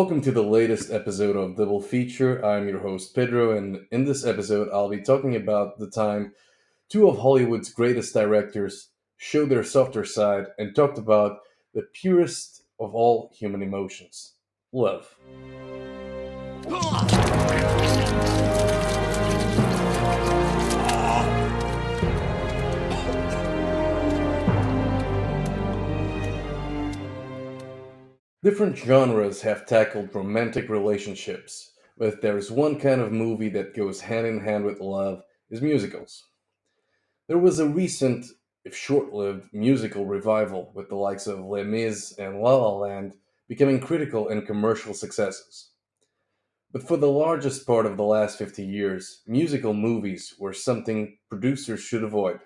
Welcome to the latest episode of Double Feature. I'm your host, Pedro, and in this episode, I'll be talking about the time two of Hollywood's greatest directors showed their softer side and talked about the purest of all human emotions love. Different genres have tackled romantic relationships, but if there's one kind of movie that goes hand in hand with love, is musicals. There was a recent, if short lived, musical revival with the likes of Les Mis and La La Land becoming critical and commercial successes. But for the largest part of the last 50 years, musical movies were something producers should avoid.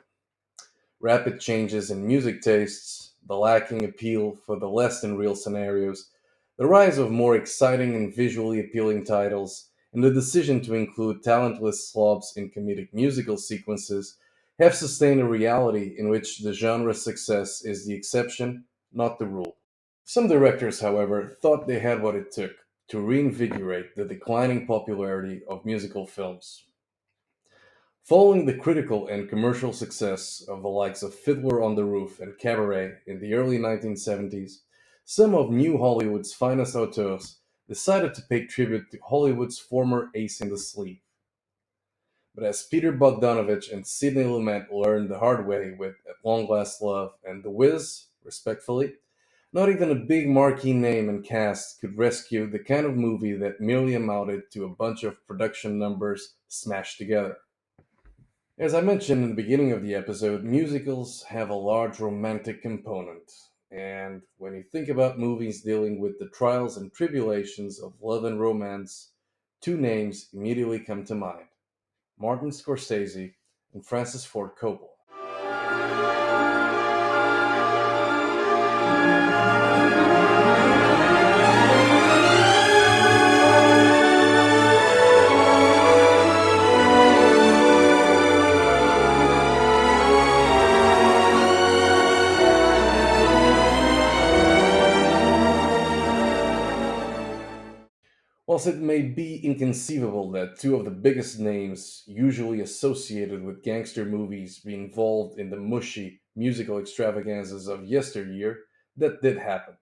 Rapid changes in music tastes, the lacking appeal for the less than real scenarios, the rise of more exciting and visually appealing titles, and the decision to include talentless slobs in comedic musical sequences have sustained a reality in which the genre's success is the exception, not the rule. Some directors, however, thought they had what it took to reinvigorate the declining popularity of musical films. Following the critical and commercial success of the likes of Fiddler on the Roof and Cabaret in the early 1970s, some of New Hollywood's finest auteurs decided to pay tribute to Hollywood's former ace in the sleeve. But as Peter Bogdanovich and Sidney Lumet learned the hard way with At Long Last Love and The Wiz, respectfully, not even a big marquee name and cast could rescue the kind of movie that merely amounted to a bunch of production numbers smashed together. As I mentioned in the beginning of the episode, musicals have a large romantic component. And when you think about movies dealing with the trials and tribulations of love and romance, two names immediately come to mind: Martin Scorsese and Francis Ford Coppola. Whilst it may be inconceivable that two of the biggest names usually associated with gangster movies be involved in the mushy musical extravaganzas of yesteryear, that did happen.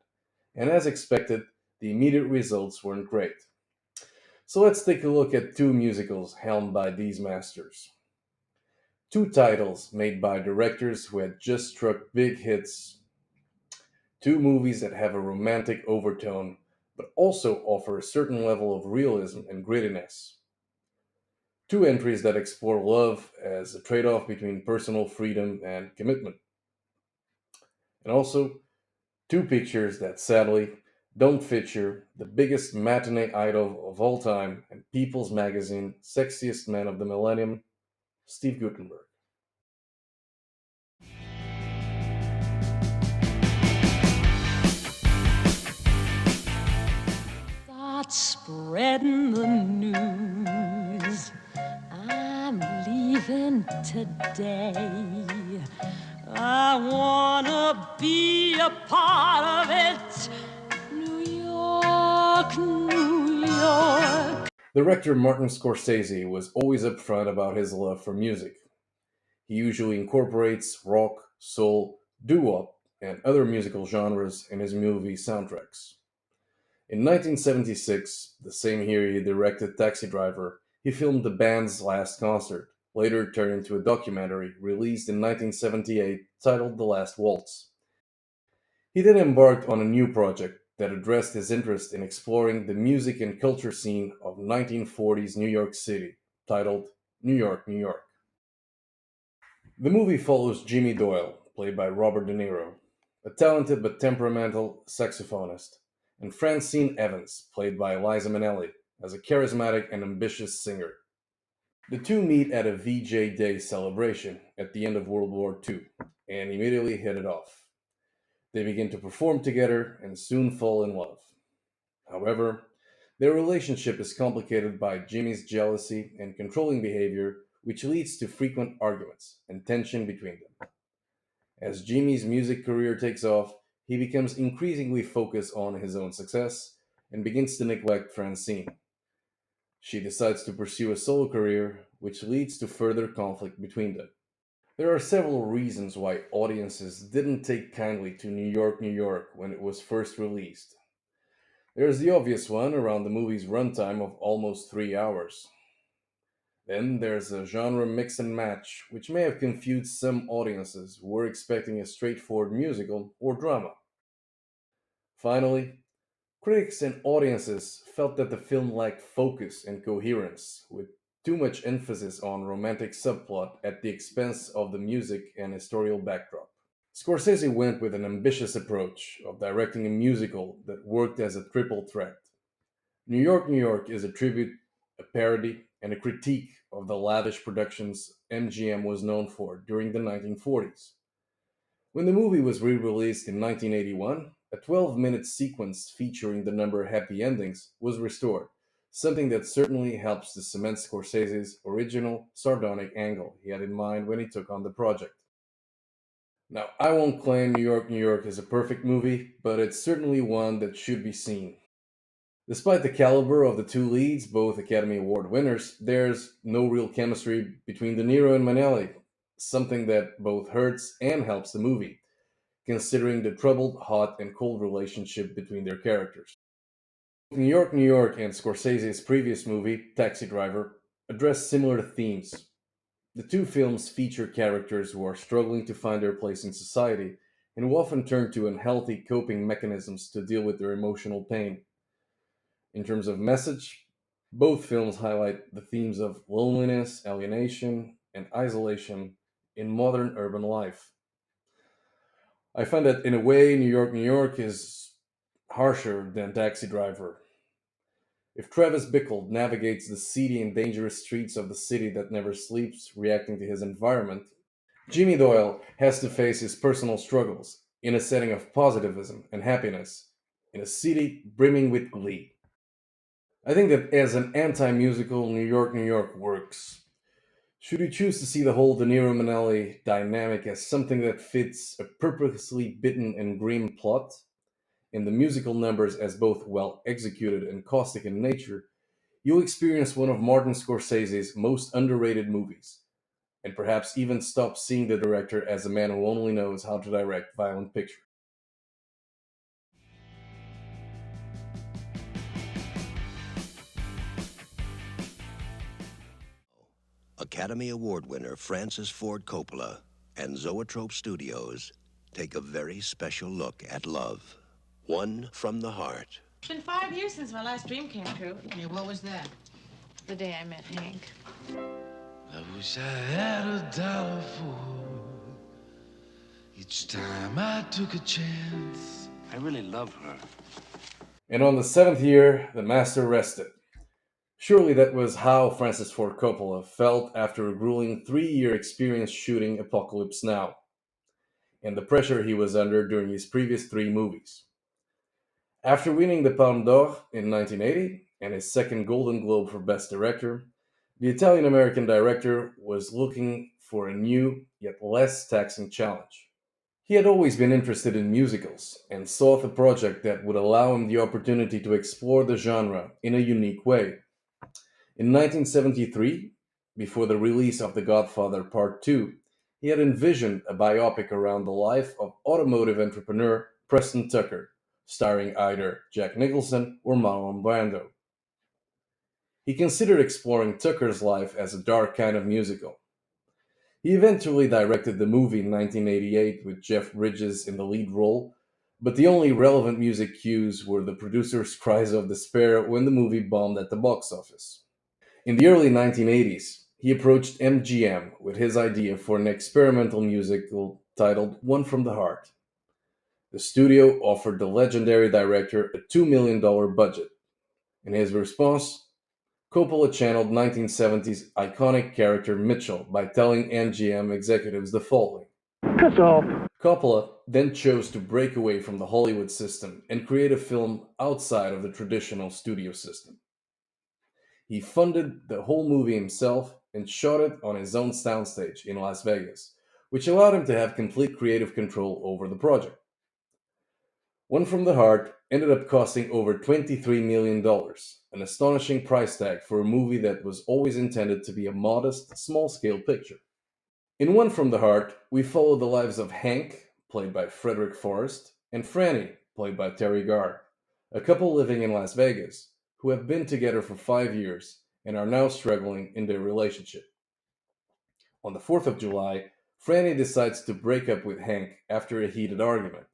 And as expected, the immediate results weren't great. So let's take a look at two musicals helmed by these masters. Two titles made by directors who had just struck big hits, two movies that have a romantic overtone but also offer a certain level of realism and grittiness. Two entries that explore love as a trade off between personal freedom and commitment. And also, two pictures that sadly don't feature the biggest matinee idol of all time and People's Magazine sexiest man of the millennium, Steve Guttenberg. Start spreading the news. I'm leaving today. I wanna be a part of it. New York, New York. Director Martin Scorsese was always upfront about his love for music. He usually incorporates rock, soul, doo-wop, and other musical genres in his movie soundtracks. In 1976, the same year he directed Taxi Driver, he filmed the band's last concert, later turned into a documentary released in 1978 titled The Last Waltz. He then embarked on a new project that addressed his interest in exploring the music and culture scene of 1940s New York City, titled New York, New York. The movie follows Jimmy Doyle, played by Robert De Niro, a talented but temperamental saxophonist, and Francine Evans, played by Liza Minnelli, as a charismatic and ambitious singer. The two meet at a VJ Day celebration at the end of World War II and immediately hit it off. They begin to perform together and soon fall in love. However, their relationship is complicated by Jimmy's jealousy and controlling behavior, which leads to frequent arguments and tension between them. As Jimmy's music career takes off, he becomes increasingly focused on his own success, and begins to neglect Francine. She decides to pursue a solo career, which leads to further conflict between them. There are several reasons why audiences didn't take kindly to New York, New York when it was first released. There's the obvious one around the movie's runtime of almost 3 hours. Then there's a genre mix and match, which may have confused some audiences who were expecting a straightforward musical or drama. Finally, critics and audiences felt that the film lacked focus and coherence, with too much emphasis on romantic subplot at the expense of the music and historical backdrop. Scorsese went with an ambitious approach of directing a musical that worked as a triple threat. New York, New York is a tribute, a parody, and a critique of the lavish productions MGM was known for during the 1940s. When the movie was re released in 1981, a 12-minute sequence featuring the number Happy Endings was restored, something that certainly helps to cement Scorsese's original sardonic angle he had in mind when he took on the project. Now, I won't claim New York, New York is a perfect movie, but it's certainly one that should be seen. Despite the caliber of the two leads, both Academy Award winners, there's no real chemistry between De Niro and Minnelli, something that both hurts and helps the movie, considering the troubled, hot, and cold relationship between their characters. New York, New York, and Scorsese's previous movie, Taxi Driver, address similar themes. The two films feature characters who are struggling to find their place in society and who often turn to unhealthy coping mechanisms to deal with their emotional pain. In terms of message, both films highlight the themes of loneliness, alienation, and isolation in modern urban life. I find that in a way, New York, New York is harsher than Taxi Driver. If Travis Bickle navigates the seedy and dangerous streets of the city that never sleeps, reacting to his environment, Jimmy Doyle has to face his personal struggles in a setting of positivism and happiness, in a city brimming with glee. I think that as an anti musical, New York, New York works. Should you choose to see the whole De Niro Manelli dynamic as something that fits a purposely bitten and grim plot, and the musical numbers as both well executed and caustic in nature, you'll experience one of Martin Scorsese's most underrated movies, and perhaps even stop seeing the director as a man who only knows how to direct violent pictures. Academy Award winner Francis Ford Coppola and Zoetrope Studios take a very special look at love. One from the heart. It's been 5 years since my last dream came true. Yeah, what was that? The day I met Hank. I wish I had a dollar for each time I took a chance. I really love her. And on the seventh year, the master rested. Surely that was how Francis Ford Coppola felt after a grueling 3 year experience shooting Apocalypse Now, and the pressure he was under during his previous three movies. After winning the Palme d'Or in 1980 and his second Golden Globe for Best Director, the Italian American director was looking for a new, yet less taxing challenge. He had always been interested in musicals and sought a project that would allow him the opportunity to explore the genre in a unique way. In 1973, before the release of The Godfather Part 2, he had envisioned a biopic around the life of automotive entrepreneur Preston Tucker, starring either Jack Nicholson or Marlon Brando. He considered exploring Tucker's life as a dark kind of musical. He eventually directed the movie in 1988 with Jeff Bridges in the lead role, but the only relevant music cues were the producer's cries of despair when the movie bombed at the box office. In the early 1980s, he approached MGM with his idea for an experimental musical titled One from the Heart. The studio offered the legendary director a $2 million budget. In his response, Coppola channeled 1970s iconic character Mitchell by telling MGM executives the following. Piss off. Coppola then chose to break away from the Hollywood system and create a film outside of the traditional studio system. He funded the whole movie himself and shot it on his own soundstage in Las Vegas, which allowed him to have complete creative control over the project. One from the Heart ended up costing over $23 million, an astonishing price tag for a movie that was always intended to be a modest, small scale picture. In One from the Heart, we follow the lives of Hank, played by Frederick Forrest, and Franny, played by Terry Garr, a couple living in Las Vegas who have been together for 5 years and are now struggling in their relationship. On the 4th of July, Franny decides to break up with Hank after a heated argument.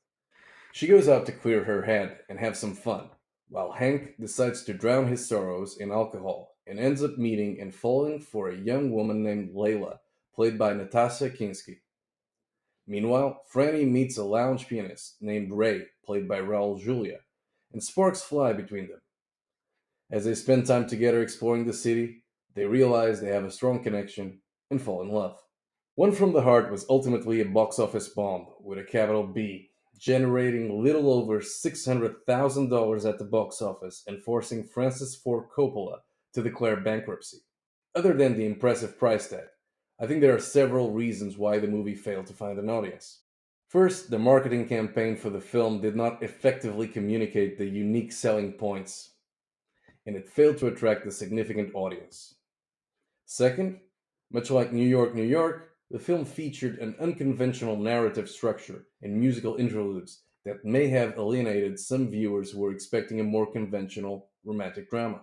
She goes out to clear her head and have some fun, while Hank decides to drown his sorrows in alcohol and ends up meeting and falling for a young woman named Layla, played by Natasha Kinski. Meanwhile, Franny meets a lounge pianist named Ray, played by Raul Julia, and sparks fly between them. As they spend time together exploring the city, they realize they have a strong connection and fall in love. One from the Heart was ultimately a box office bomb with a capital B, generating little over $600,000 at the box office and forcing Francis Ford Coppola to declare bankruptcy. Other than the impressive price tag, I think there are several reasons why the movie failed to find an audience. First, the marketing campaign for the film did not effectively communicate the unique selling points, and it failed to attract a significant audience. Second, much like New York, New York, the film featured an unconventional narrative structure and musical interludes that may have alienated some viewers who were expecting a more conventional romantic drama.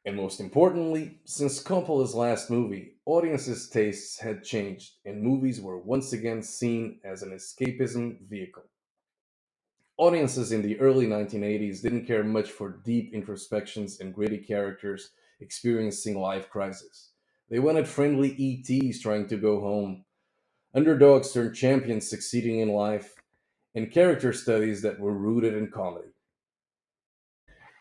And most importantly, since Coppola's last movie, audiences' tastes had changed and movies were once again seen as an escapism vehicle. Audiences in the early 1980s didn't care much for deep introspections and gritty characters experiencing life crisis. They wanted friendly ETs trying to go home, underdogs turned champions succeeding in life, and character studies that were rooted in comedy.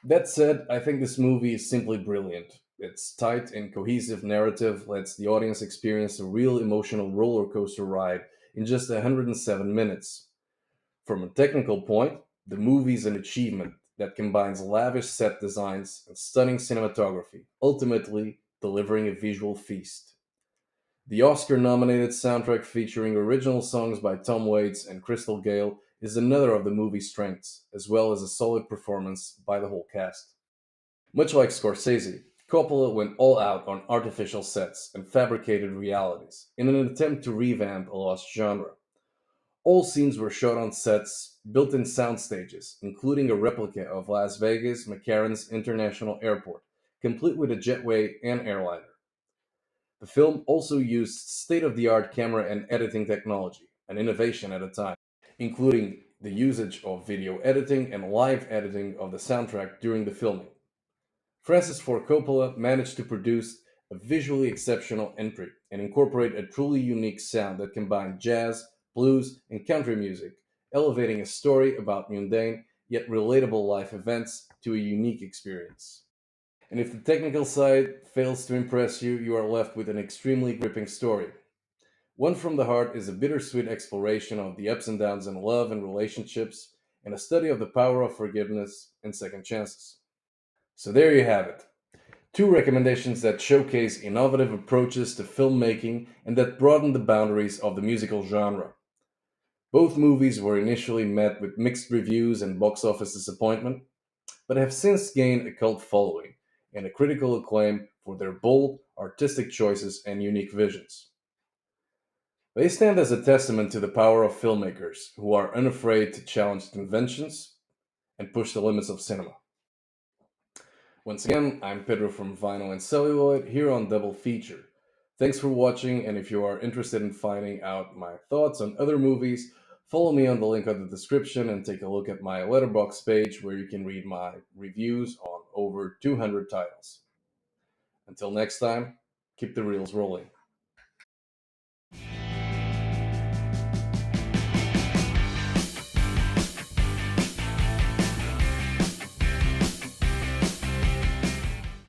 That said, I think this movie is simply brilliant. Its tight and cohesive narrative lets the audience experience a real emotional roller coaster ride in just 107 minutes. From a technical point, the movie is an achievement that combines lavish set designs and stunning cinematography, ultimately delivering a visual feast. The Oscar nominated soundtrack featuring original songs by Tom Waits and Crystal Gale is another of the movie's strengths, as well as a solid performance by the whole cast. Much like Scorsese, Coppola went all out on artificial sets and fabricated realities in an attempt to revamp a lost genre. All scenes were shot on sets, built in sound stages, including a replica of Las Vegas McCarran's International Airport, complete with a jetway and airliner. The film also used state of the art camera and editing technology, an innovation at the time, including the usage of video editing and live editing of the soundtrack during the filming. Francis Ford Coppola managed to produce a visually exceptional entry and incorporate a truly unique sound that combined jazz, blues, and country music, elevating a story about mundane yet relatable life events to a unique experience. And if the technical side fails to impress you, you are left with an extremely gripping story. One from the Heart is a bittersweet exploration of the ups and downs in love and relationships, and a study of the power of forgiveness and second chances. So there you have it. Two recommendations that showcase innovative approaches to filmmaking and that broaden the boundaries of the musical genre. Both movies were initially met with mixed reviews and box office disappointment, but have since gained a cult following and a critical acclaim for their bold, artistic choices and unique visions. They stand as a testament to the power of filmmakers who are unafraid to challenge conventions and push the limits of cinema. Once again, I'm Pedro from Vinyl and Celluloid here on Double Feature. Thanks for watching, and if you are interested in finding out my thoughts on other movies, follow me on the link on the description and take a look at my letterbox page where you can read my reviews on over 200 titles. Until next time, keep the reels rolling.